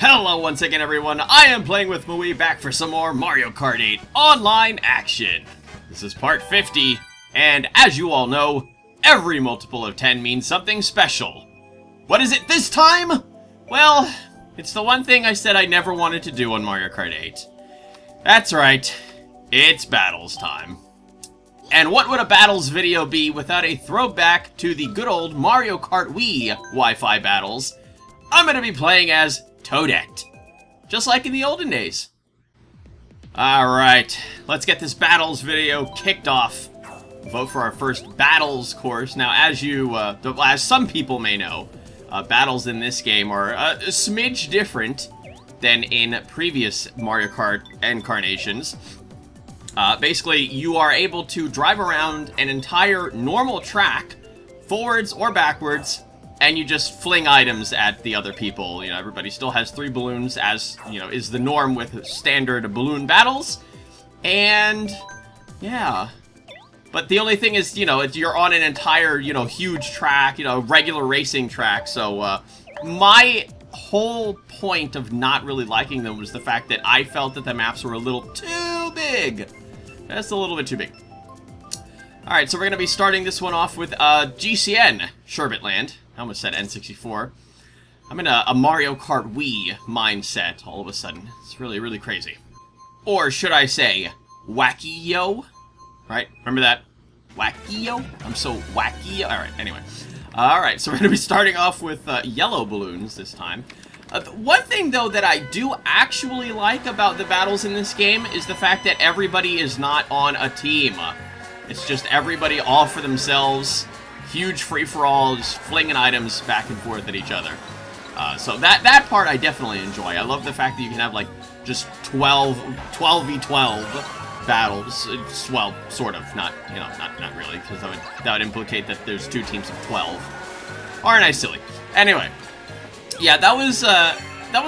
Hello once again everyone, I am playing with Mui back for some more Mario Kart 8 online action. This is part 50, and as you all know, every multiple of 10 means something special. What is it this time? Well, it's the one thing I said I never wanted to do on Mario Kart 8. That's right, it's battles time. And what would a battles video be without a throwback to the good old Mario Kart Wii Wi-Fi battles? I'm going to be playing as Toadette, just like in the olden days. Alright, let's get this battles video kicked off. Vote for our first battles course. Now, as some people may know, battles in this game are a smidge different than in previous Mario Kart incarnations. Basically, you are able to drive around an entire normal track, forwards or backwards, and you just fling items at the other people. You know, everybody still has 3 balloons, as, you know, is the norm with standard balloon battles. And, yeah. But the only thing is, you know, you're on an entire, you know, huge track, you know, regular racing track. So, my whole point of not really liking them was the fact that I felt that the maps were a little too big. That's a little bit too big. Alright, so we're going to be starting this one off with GCN Sherbet Land. I almost said N64. I'm in a Mario Kart Wii mindset all of a sudden. It's really, really crazy. Or should I say, wacky-yo? Right? Remember that? Wacky-yo? I'm so wacky. Alright, anyway. Alright, so we're going to be starting off with yellow balloons this time. One thing, though, that I do actually like about the battles in this game is the fact that everybody is not on a team. It's just everybody all for themselves. Huge free-for-all, just flinging items back and forth at each other. So that part I definitely enjoy. I love the fact that you can have, like, just 12v12 battles. It's, well, sort of. Not, you know, not really, because that would implicate that there's 2 teams of 12. Aren't I silly? Anyway. Yeah, that was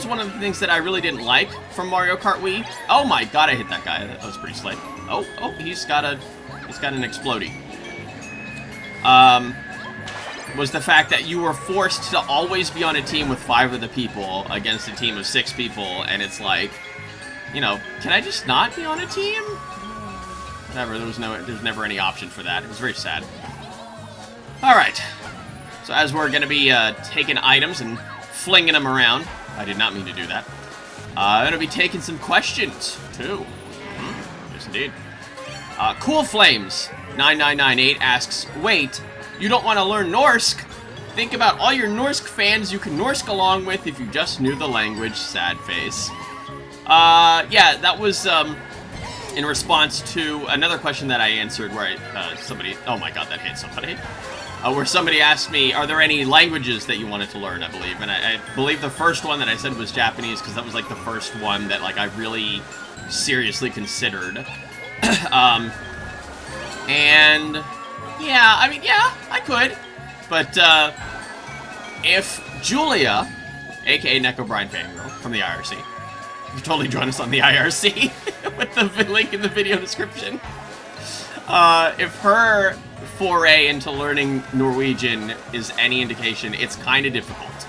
one of the things that I really didn't like from Mario Kart Wii. Oh my god, I hit that guy. That was pretty slight. Oh, he's got an explodey. Was the fact that you were forced to always be on a team with 5 of the people against a team of 6 people, and it's like, you know, can I just not be on a team? Never, there's never any option for that. It was very sad. Alright, so as we're gonna be taking items and flinging them around, I did not mean to do that, I'm gonna be taking some questions, too. Yes, indeed. Cool Flames 9998 asks, wait, you don't want to learn Norse? Think about all your Norse fans you can Norse along with if you just knew the language, sad face. Yeah, that was, in response to another question that I answered where somebody, oh my god, that hit somebody. Where somebody asked me, are there any languages that you wanted to learn, I believe. And I believe the first one that I said was Japanese, because that was, like, the first one that, like, I really seriously considered. And, yeah, I mean, yeah, I could. But, if Julia, aka Neko Brine Fangirl, from the IRC, you can totally join us on the IRC, with the link in the video description. If her foray into learning Norwegian is any indication, it's kinda difficult.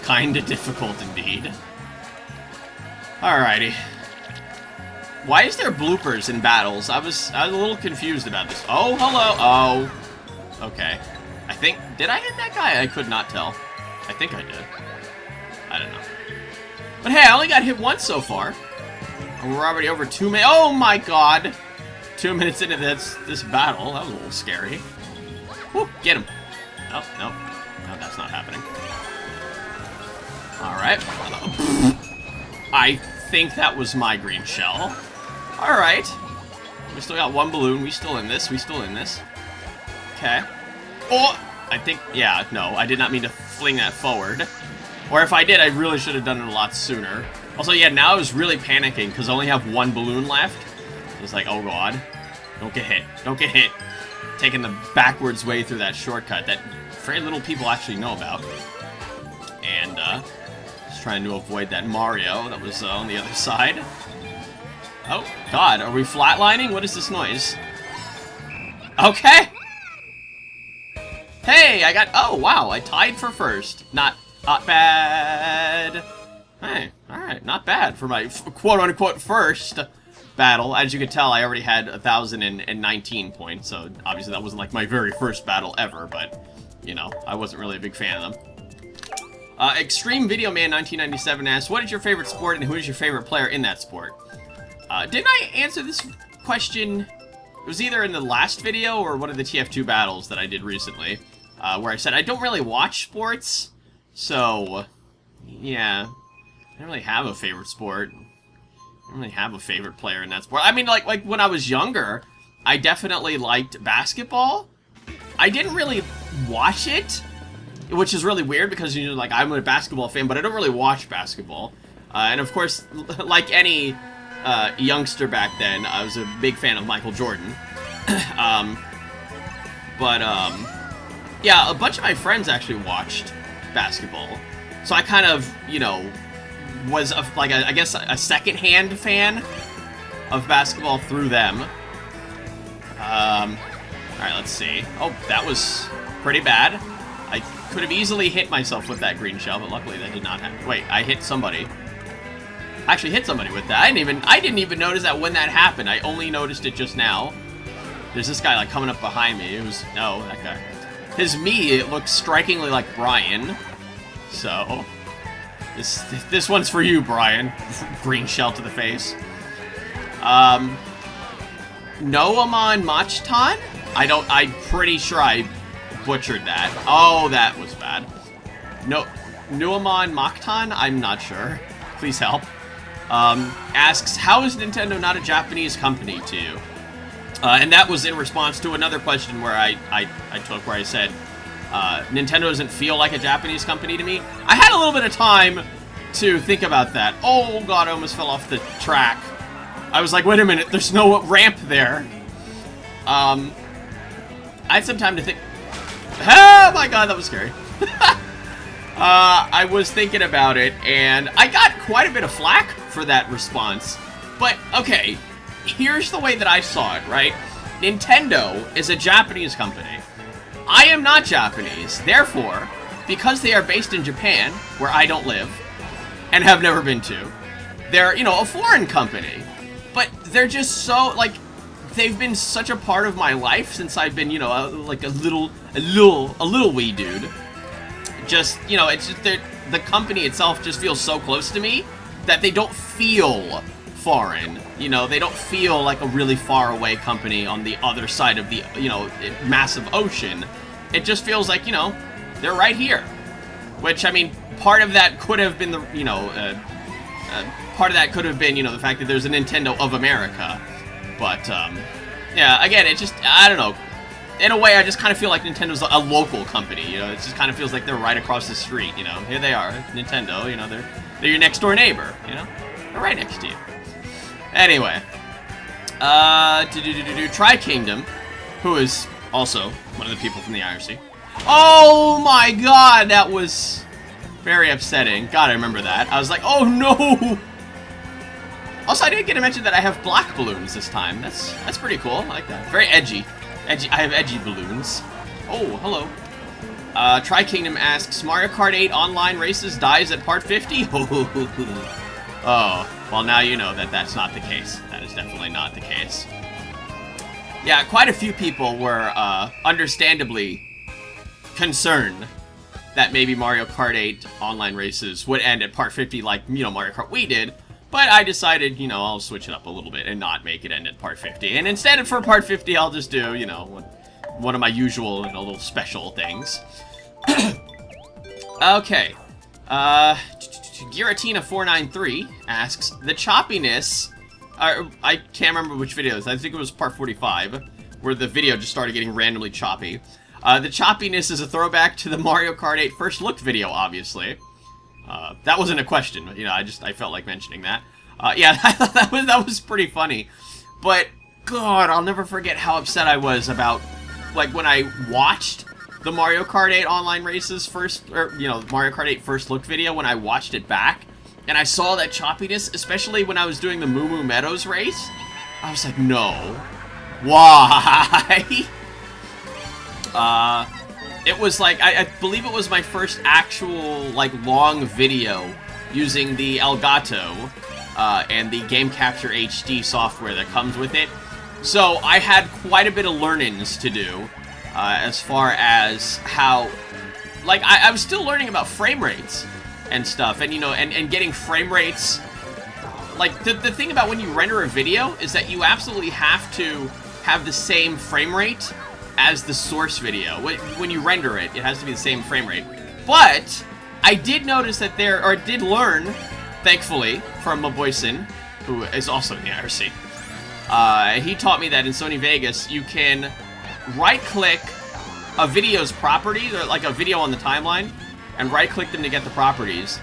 Kinda difficult indeed. Alrighty. Why is there bloopers in battles? I was a little confused about this. Oh, hello. Oh. Okay. I think... Did I hit that guy? I could not tell. I think I did. I don't know. But hey, I only got hit once so far. And we're already over 2 minutes. Oh my god. 2 minutes into this battle. That was a little scary. Woo, get him. Oh, no. No, that's not happening. Alright. I think that was my green shell. Alright. We still got 1 balloon. We still in this. Okay. Oh! I think... Yeah, no. I did not mean to fling that forward. Or if I did, I really should have done it a lot sooner. Also, yeah, now I was really panicking because I only have 1 balloon left. It's like, oh god. Don't get hit. Don't get hit. Taking the backwards way through that shortcut that very little people actually know about. And, just trying to avoid that Mario that was on the other side. Oh, god, are we flatlining? What is this noise? Okay! Hey, I got... Oh, wow, I tied for first. Not bad. Hey, alright, not bad for my quote-unquote first battle. As you can tell, I already had 1,019 points, so obviously that wasn't like my very first battle ever, but, you know, I wasn't really a big fan of them. Extreme Video Man 1997 asks, what is your favorite sport and who is your favorite player in that sport? Didn't I answer this question? It was either in the last video or one of the TF2 battles that I did recently, where I said I don't really watch sports, so, yeah, I don't really have a favorite sport. I don't really have a favorite player in that sport. I mean, like when I was younger, I definitely liked basketball. I didn't really watch it, which is really weird because, you know, like, I'm a basketball fan, but I don't really watch basketball. And of course, like any youngster back then, I was a big fan of Michael Jordan. Yeah, a bunch of my friends actually watched basketball. So I kind of, you know, was I guess a second-hand fan of basketball through them. Alright, let's see. Oh, that was pretty bad. I could have easily hit myself with that green shell, but luckily that did not happen. Wait, I hit somebody. I actually hit somebody with that. I didn't even notice that when that happened. I only noticed it just now. There's this guy like coming up behind me. It was that guy. It looks strikingly like Brian. So this one's for you, Brian. Green shell to the face. Noamon Machtan? I'm pretty sure I butchered that. Oh, that was bad. No, Noamon Machtan? I'm not sure. Please help. Asks, how is Nintendo not a Japanese company to you? And that was in response to another question where I said, Nintendo doesn't feel like a Japanese company to me. I had a little bit of time to think about that. Oh god, I almost fell off the track. I was like, wait a minute, there's no ramp there. I had some time to think. Oh my god, that was scary. I was thinking about it, and I got quite a bit of flack for that response. But, okay, here's the way that I saw it, right? Nintendo is a Japanese company. I am not Japanese. Therefore, because they are based in Japan, where I don't live, and have never been to, they're, you know, a foreign company. But they're just so, like, they've been such a part of my life since I've been, you know, like a little wee dude. Just, you know, it's just the company itself just feels so close to me that they don't feel foreign. You know, they don't feel like a really far away company on the other side of the, you know, massive ocean. It just feels like, you know, they're right here. Which, I mean, part of that could have been the, you know, part of that could have been, you know, the fact that there's a Nintendo of America. But, yeah, again, it just, I don't know. In a way, I just kind of feel like Nintendo's a local company, you know? It just kind of feels like they're right across the street, you know? Here they are, Nintendo, you know, they're your next-door neighbor, you know? They're right next to you. Anyway. Tri-Kingdom, who is also one of the people from the IRC. Oh my god, that was very upsetting. God, I remember that. I was like, oh no! Also, I didn't get to mention that I have black balloons this time. That's pretty cool. I like that. Very edgy. I have edgy balloons. Oh, hello. Tri-Kingdom asks, Mario Kart 8 online races dies at part 50? Oh, well now you know that that's not the case. That is definitely not the case. Yeah, quite a few people were, understandably concerned that maybe Mario Kart 8 online races would end at part 50 like, you know, Mario Kart Wii did. But I decided, you know, I'll switch it up a little bit and not make it end at part 50. And instead, for part 50, I'll just do, you know, one of my usual, you know, little special things. Okay. Giratina493 asks, the choppiness... I can't remember which videos. I think it was part 45, where the video just started getting randomly choppy. The choppiness is a throwback to the Mario Kart 8 first look video, obviously. That wasn't a question, but, you know, I felt like mentioning that. Yeah, that was pretty funny. But, God, I'll never forget how upset I was about, like, when I watched the Mario Kart 8 online races first, or, you know, Mario Kart 8 first look video, when I watched it back, and I saw that choppiness, especially when I was doing the Moo Moo Meadows race. I was like, no. Why? It was like, I believe it was my first actual, like, long video using the Elgato and the Game Capture HD software that comes with it. So I had quite a bit of learnings to do as far as how, like, I was still learning about frame rates and stuff, and, you know, and getting frame rates. Like, the thing about when you render a video is that you absolutely have to have the same frame rate as the source video. When you render it, it has to be the same frame rate. But I did notice that did learn, thankfully, from my boy Sin, who is also in the IRC. He taught me that in Sony Vegas, you can right-click a video's properties, or like a video on the timeline, and right-click them to get the properties.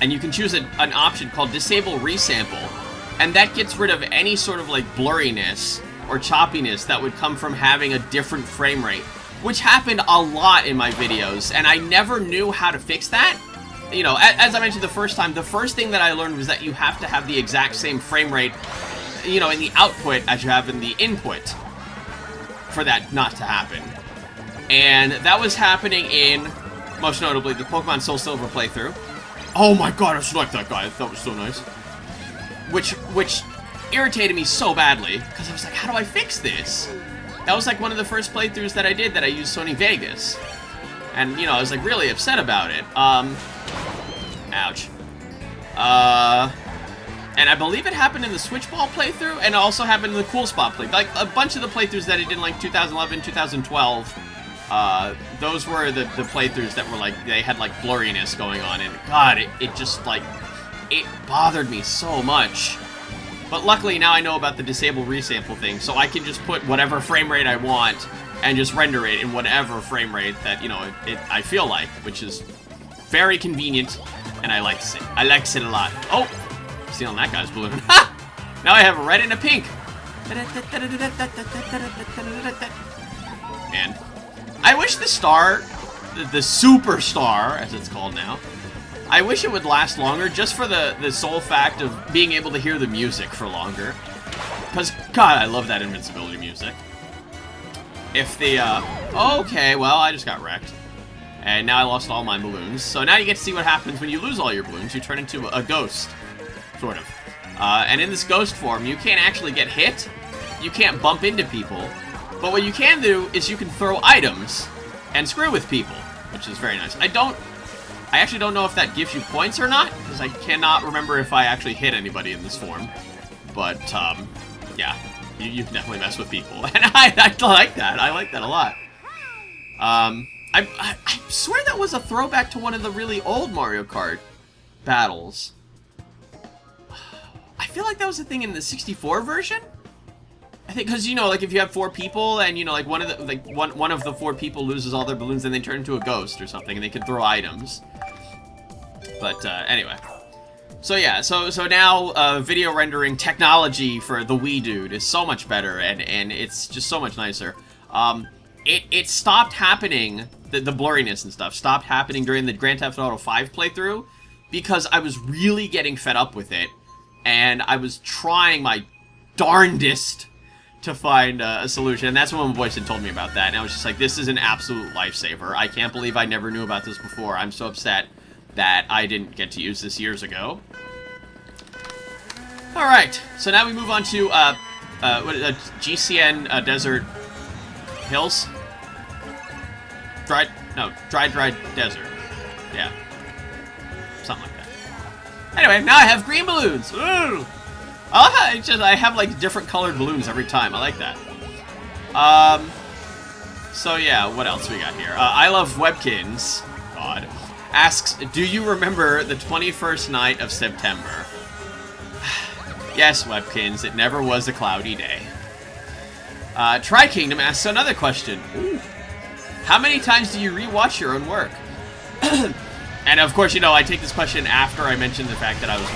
And you can choose an option called Disable Resample, and that gets rid of any sort of like blurriness or choppiness that would come from having a different frame rate, which happened a lot in my videos, and I never knew how to fix that. You know, as I mentioned the first time, the first thing that I learned was that you have to have the exact same frame rate, you know, in the output as you have in the input for that not to happen. And that was happening in, most notably, the Pokemon Soul Silver playthrough. Oh my god, I select that guy. That was so nice. Which irritated me so badly, because I was like, how do I fix this? That was like one of the first playthroughs that I did that I used Sony Vegas. And, you know, I was like really upset about it. Ouch. And I believe it happened in the Switch Ball playthrough, and it also happened in the Cool Spot playthrough. Like, a bunch of the playthroughs that I did in, like, 2011, 2012, those were the playthroughs that were, like, they had, like, blurriness going on, and, God, it just, like, it bothered me so much. But luckily, now I know about the Disable Resample thing, so I can just put whatever frame rate I want and just render it in whatever frame rate that, you know, I feel like, which is very convenient, and I likes it. I likes it a lot. Oh! Stealing that guy's balloon. Ha! Now I have a red and a pink. Man. I wish the star, the superstar, as it's called now, I wish it would last longer, just for the sole fact of being able to hear the music for longer. Because, God, I love that invincibility music. If the, okay, well, I just got wrecked. And now I lost all my balloons. So now you get to see what happens when you lose all your balloons. You turn into a ghost. Sort of. And in this ghost form, you can't actually get hit. You can't bump into people. But what you can do is you can throw items and screw with people, which is very nice. I actually don't know if that gives you points or not, because I cannot remember if I actually hit anybody in this form. But, yeah, you can definitely mess with people. And I like that. I like that a lot. I swear that was a throwback to one of the really old Mario Kart battles. I feel like that was a thing in the 64 version. I think, because, you know, like, if you have 4 people and, you know, like, one of the 4 people loses all their balloons, and they turn into a ghost or something, and they can throw items. But, anyway. So, yeah, so now, video rendering technology for the Wii dude is so much better, and it's just so much nicer. It stopped happening, the blurriness and stuff stopped happening during the Grand Theft Auto 5 playthrough, because I was really getting fed up with it, and I was trying my darndest to find a solution, and that's when my voice had told me about that, and I was just like, this is an absolute lifesaver. I can't believe I never knew about this before. I'm so upset that I didn't get to use this years ago. Alright, so now we move on to, GCN Desert Hills? Dry Desert. Yeah. Something like that. Anyway, now I have green balloons! Ooh! I love how I have, like, different colored balloons every time. I like that. So yeah, what else we got here? I Love Webkins, God, asks, do you remember the 21st night of September? Yes, Webkins, it never was a cloudy day. Tri-Kingdom asks another question. Ooh. How many times do you rewatch your own work? And of course, you know, I take this question after I mentioned the fact that I was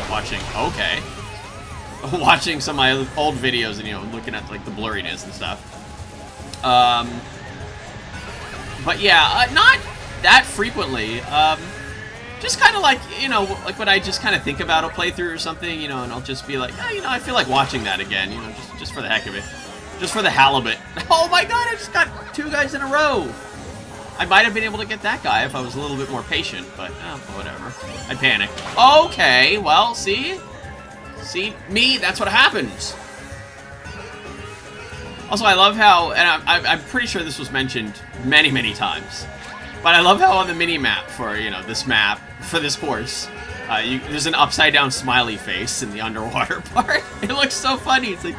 watching some of my old videos and, you know, looking at, like, the blurriness and stuff. But yeah, not that frequently. Just kind of like, you know, like when I just kind of think about a playthrough or something, you know, and I'll just be like, oh, you know, I feel like watching that again, you know, just for the heck of it. Just for the halibut. Oh my god, I just got 2 guys in a row! I might have been able to get that guy if I was a little bit more patient, but whatever. I panicked. Okay, well, see? See? Me, that's what happens. Also, I love how, and I'm pretty sure this was mentioned many, many times, but I love how on the mini-map for, you know, this map, for this course, there's an upside-down smiley face in the underwater part. It looks so funny. It's like,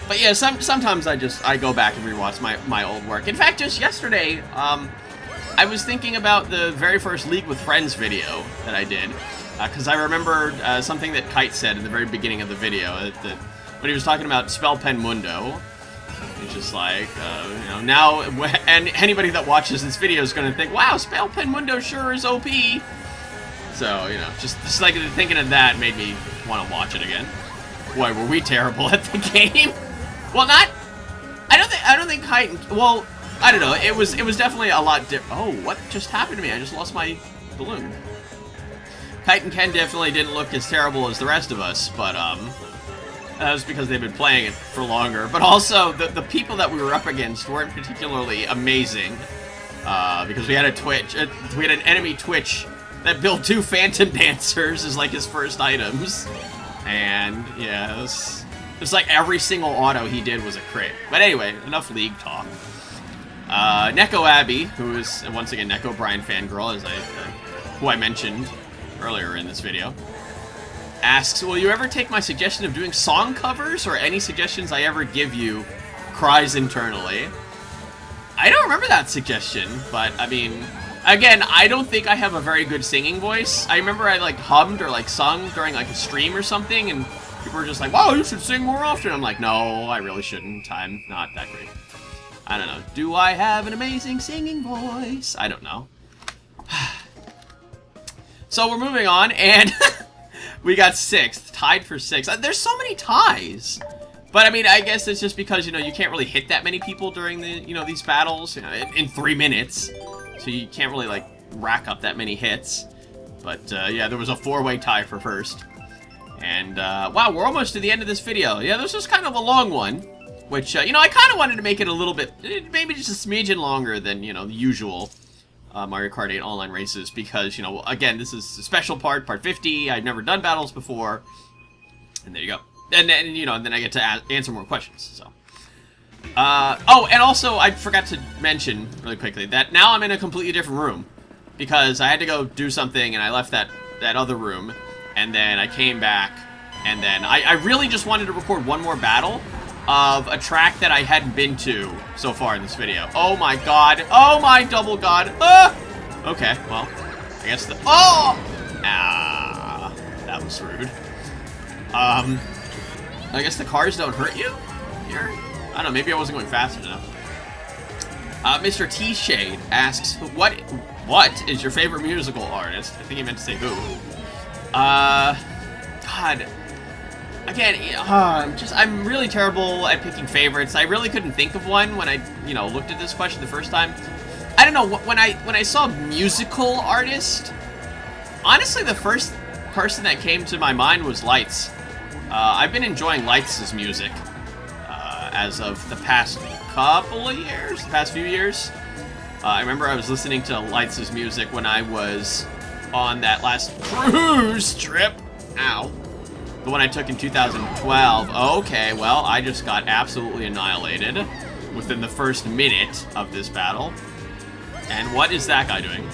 But yeah, sometimes I go back and rewatch my old work. In fact, just yesterday, I was thinking about the very first League with Friends video that I did, because I remember something that Kite said in the very beginning of the video, when he was talking about Spell Pen Mundo. It's just like, you know, now, and anybody that watches this video is going to think, wow, Spell Pen Mundo sure is OP. So, you know, just like thinking of that made me want to watch it again. Boy, were we terrible at the game. Well, I don't think Kite, well, I don't know, it was definitely a lot different. Oh, what just happened to me? I just lost my balloon. Kite and Ken definitely didn't look as terrible as the rest of us, but, that was because they've been playing it for longer. But also, the people that we were up against weren't particularly amazing, because we had we had an enemy Twitch that built 2 Phantom Dancers as, like, his first items. And, yeah, it was like every single auto he did was a crit. But anyway, enough League talk. Neko Abby, who is, once again, Neko Brian Fangirl, who I mentioned earlier in this video, asks, will you ever take my suggestion of doing song covers, or any suggestions I ever give you? Cries internally. I don't remember that suggestion, but, I mean, again, I don't think I have a very good singing voice. I remember I, like, hummed or, like, sung during, like, a stream or something, and people were just like, wow, you should sing more often. I'm like, no, I really shouldn't. I'm not that great. I don't know. Do I have an amazing singing voice? I don't know. So we're moving on, and we got 6th, tied for 6th. There's so many ties. But, I mean, I guess it's just because, you know, you can't really hit that many people during the, you know, these battles, you know, in 3 minutes. So you can't really, like, rack up that many hits. But, yeah, there was a 4-way tie for first. And, wow, we're almost to the end of this video. Yeah, this was kind of a long one. Which, you know, I kind of wanted to make it a little bit, maybe just a smidgen longer than, you know, the usual Mario Kart 8 online races. Because, you know, again, this is a special part 50. I've never done battles before. And there you go. And then, you know, and then I get to answer more questions, so. Oh, and also, I forgot to mention, really quickly, that now I'm in a completely different room. Because I had to go do something, and I left that other room. And then I came back, and then I really just wanted to record one more battle of a track that I hadn't been to so far in this video. Oh my god. Oh my double god. Ah! Okay, well, I guess the... Oh! Ah, that was rude. I guess the cars don't hurt you here? I don't know, maybe I wasn't going fast enough. Mr. T-Shade asks, what is your favorite musical artist? I think he meant to say who. God. Again, I'm really terrible at picking favorites. I really couldn't think of one when I, you know, looked at this question the first time. I don't know, when I saw musical artist, honestly, the first person that came to my mind was Lights. I've been enjoying Lights' music, as of the past couple of years, the past few years. I remember I was listening to Lights' music when I was on that last cruise trip. Ow. The one I took in 2012. Okay, well, I just got absolutely annihilated within the first minute of this battle. And what is that guy doing?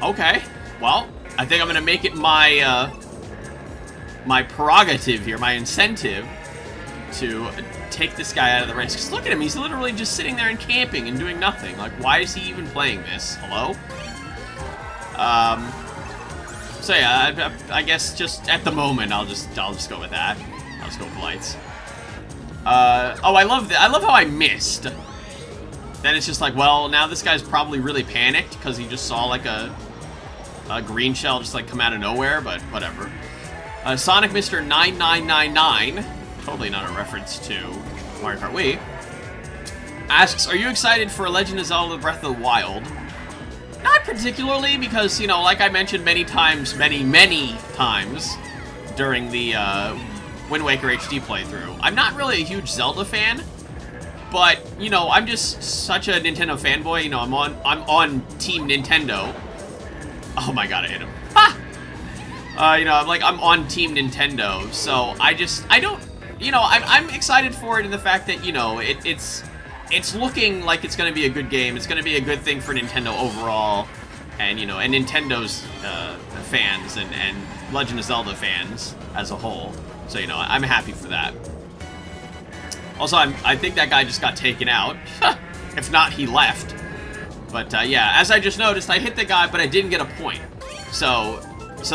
Okay, well, I think I'm gonna make it my, my prerogative here, my incentive to take this guy out of the race. Because look at him, he's literally just sitting there and camping and doing nothing. Like, why is he even playing this? Hello? So yeah, I guess just at the moment I'll just go with that. I'll just go with Lights. Oh, I love how I missed. Then it's just like, well, now this guy's probably really panicked because he just saw like a green shell just like come out of nowhere, but whatever. Sonic Mr. 9999, totally not a reference to Mario Kart Wii, asks, are you excited for Legend of Zelda Breath of the Wild? Not particularly, because, you know, like I mentioned many times during the Wind Waker HD playthrough, I'm not really a huge Zelda fan. But, you know, I'm just such a Nintendo fanboy. You know, I'm on Team Nintendo. Oh my god, I hit him. Ha! You know, I'm on Team Nintendo, so I don't, you know, I'm excited for it in the fact that, you know, it's looking like it's going to be a good game. It's going to be a good thing for Nintendo overall, and, you know, and Nintendo's fans and Legend of Zelda fans as a whole. So, you know, I'm happy for that. Also, I think that guy just got taken out. If not, he left. But, yeah, as I just noticed, I hit the guy, but I didn't get a point. So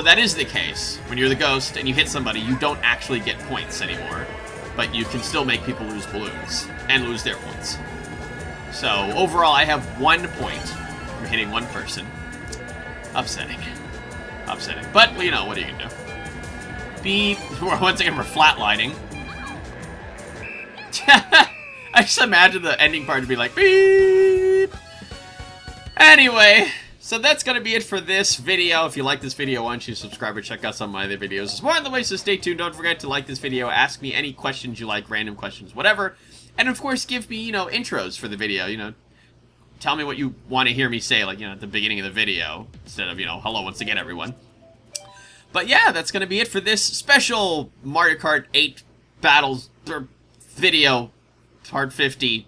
that is the case. When you're the ghost and you hit somebody, you don't actually get points anymore. But you can still make people lose balloons and lose their points. So, overall, I have 1 point from hitting one person. Upsetting. Upsetting. But, well, you know, what are you gonna do? Beep. Once again, we're flatlining. I just imagine the ending part to be like, beep. Anyway, so that's going to be it for this video. If you like this video, why don't you subscribe or check out some of my other videos. There's more on the way, so stay tuned. Don't forget to like this video, ask me any questions you like, random questions, whatever. And of course, give me, you know, intros for the video, you know. Tell me what you want to hear me say, like, you know, at the beginning of the video, instead of, you know, hello once again, everyone. But yeah, that's going to be it for this special Mario Kart 8 battles video part 50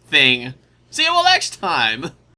thing. See you all next time!